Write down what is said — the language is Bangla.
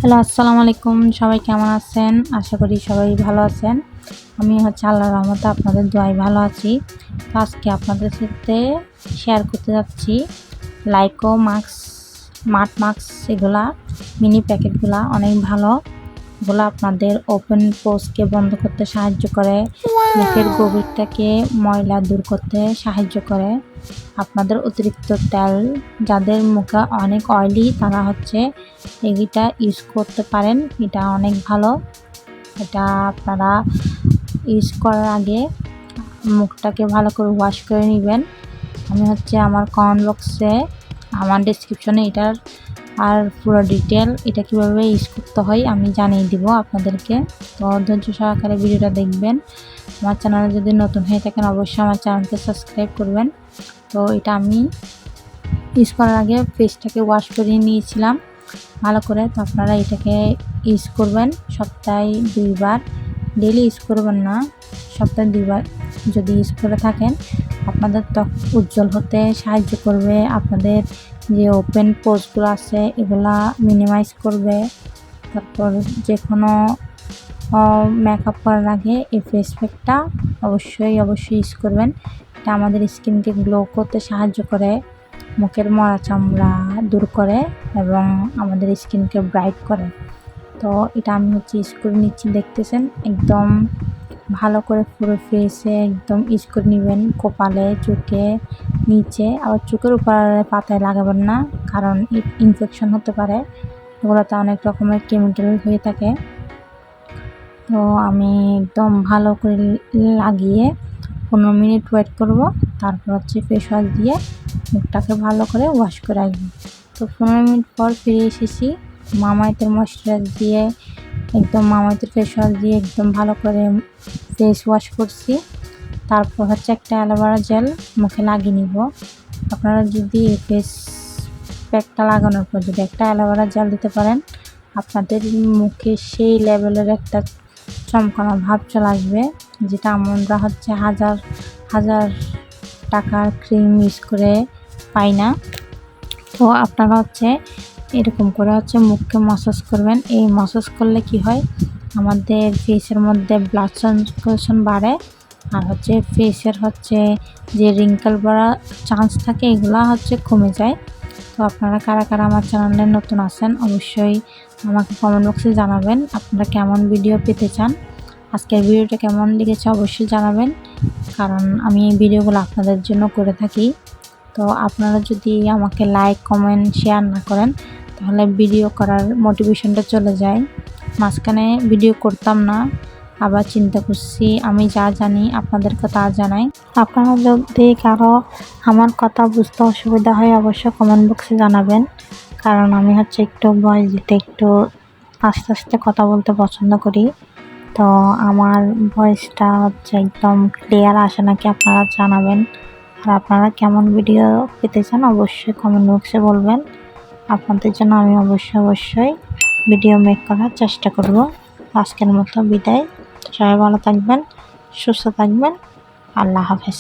হ্যালো, আসসালামু আলাইকুম। সবাই কেমন আছেন? আশা করি সবাই ভালো আছেন। আমি আল্লাহর রহমতে আপনাদের দোয়ায় ভালো আছি। তো আজকে আপনাদের সাথে শেয়ার করতে যাচ্ছি লাইকো মাস্ক, স্মার্ট মাস্ক, এগুলা মিনি প্যাকেটগুলা অনেক ভালো। এগুলো আপনাদের ওপেন পোর্সকে বন্ধ করতে সাহায্য করে, মুখের গভীরটাকে ময়লা দূর করতে সাহায্য করে। আপনাদের অতিরিক্ত তেল, যাদের মুখে অনেক অয়েলি, তারা এইটা ইউজ করতে পারেন। এটা অনেক ভালো। এটা আপনারা ইউজ করার আগে মুখটাকে ভালো করে ওয়াশ করে নেবেন। আমি আমার কমেন্ট বক্সে, আমার ডেসক্রিপশনে এটার আর পুরো ডিটেল এটা কীভাবে ইউজ করতে হয় আমি জানিয়ে দিব আপনাদেরকে। তো ধৈর্য সহকারে ভিডিওটা দেখবেন। আমার চ্যানেলে যদি নতুন হয়ে থাকেন অবশ্যই আমার চ্যানেলকে সাবস্ক্রাইব করবেন। তো এটা আমি ইউজ করার আগে ফেসটাকে ওয়াশ করে নিয়েছিলাম ভালো করে। তো আপনারা এটাকে ইউজ করবেন সপ্তাহে 2 বার, ডেলি ইউজ করবেন না, সপ্তাহে 2 বার যদি ইউজ করে থাকেন আপনাদের ত্বক উজ্জ্বল হতে সাহায্য করবে। আপনাদের যে ওপেন পোর্সগুলো আছে এগুলা মিনিমাইজ করবে। তারপর যে কোনো মেকআপ করার আগে এই ফেস প্যাকটা অবশ্যই ইউজ করবেন। এটা আমাদের স্কিনকে গ্লো করতে সাহায্য করে, মুখের মরা চামড়া দূর করে এবং আমাদের স্কিনকে ব্রাইট করে। তো এটা আমি ইউজ করে নিচ্ছি, দেখতেছেন একদম ভালো করে পুরো ফেসে একদম ইউজ করে নেবেন, কপালে, চোখে, নিচে। আবার চোখের উপরে পাতায় লাগাবেন না, কারণ ইনফেকশন হতে পারে, এগুলোতে অনেক রকমের কেমিক্যাল হয়ে থাকে। তো আমি একদম ভালো করে লাগিয়ে 15 মিনিট ওয়েট করব, তারপর ফেস ওয়াশ দিয়ে মুখটাকে ভালো করে ওয়াশ করে আসবো। তো 15 মিনিট পর ফিরে এসেছি। মামাআর্থের ময়শ্চারাইজার দিয়ে, একদম মামাআর্থের ফেস ওয়াশ দিয়ে একদম ভালো করে ফেস ওয়াশ করছি। তারপর একটা অ্যালোভেরা জেল মুখে লাগিয়ে নিব। আপনারা যদি ফেস প্যাকটা লাগানোর পর যদি একটা অ্যালোভেরা জেল দিতে পারেন, আপনাদের মুখে সেই লেভেলের একটা চমকানো ভাব চলে আসবে, যেটা আমরা হাজার হাজার টাকার ক্রিম ইউজ করে পাই না। তো আপনারা এরকম করে মুখকে ম্যাসাজ করবেন। এই ম্যাসাজ করলে কি হয়, আমাদের ফেসের মধ্যে ব্লাড সার্কুলেশন বাড়ে, আর ফেসের যে রিঙ্কেল বাড়ার চান্স থাকে এগুলা কমে যায়। তো আপনারা কারা কারা আমার চ্যানেলে নতুন আছেন অবশ্যই আমাকে কমেন্ট বক্সে জানাবেন আপনারা কেমন ভিডিও পেতে চান। আজকের ভিডিওটা কেমন লেগেছে অবশ্যই জানাবেন, কারণ আমি এই ভিডিওগুলো আপনাদের জন্য করে থাকি। তো আপনারা যদি আমাকে লাইক, কমেন্ট, শেয়ার না করেন তাহলে ভিডিও করার মোটিভেশনটা চলে যায়। মাঝখানে ভিডিও করতাম না, আবার চিন্তা করছি আমি যা জানি আপনাদেরকে তা জানাই। আপনারা যদি কারো আমার কথা বুঝতে অসুবিধা হয় অবশ্যই কমেন্ট বক্সে জানাবেন, কারণ আমি একটু ভয়েস দিতে একটু আস্তে আস্তে কথা বলতে পছন্দ করি। তো আমার ভয়েসটা একদম ক্লিয়ার আসে নাকি আপনারা জানাবেন। আর আপনারা কেমন ভিডিও পেতে চান অবশ্যই কমেন্ট বক্সে বলবেন। আপনাদের জন্য আমি অবশ্যই ভিডিও মেক করার চেষ্টা করব। আজকের মতো বিদায়। সবাই ভালো থাকবেন, সুস্থ থাকবেন। আল্লাহ হাফেজ।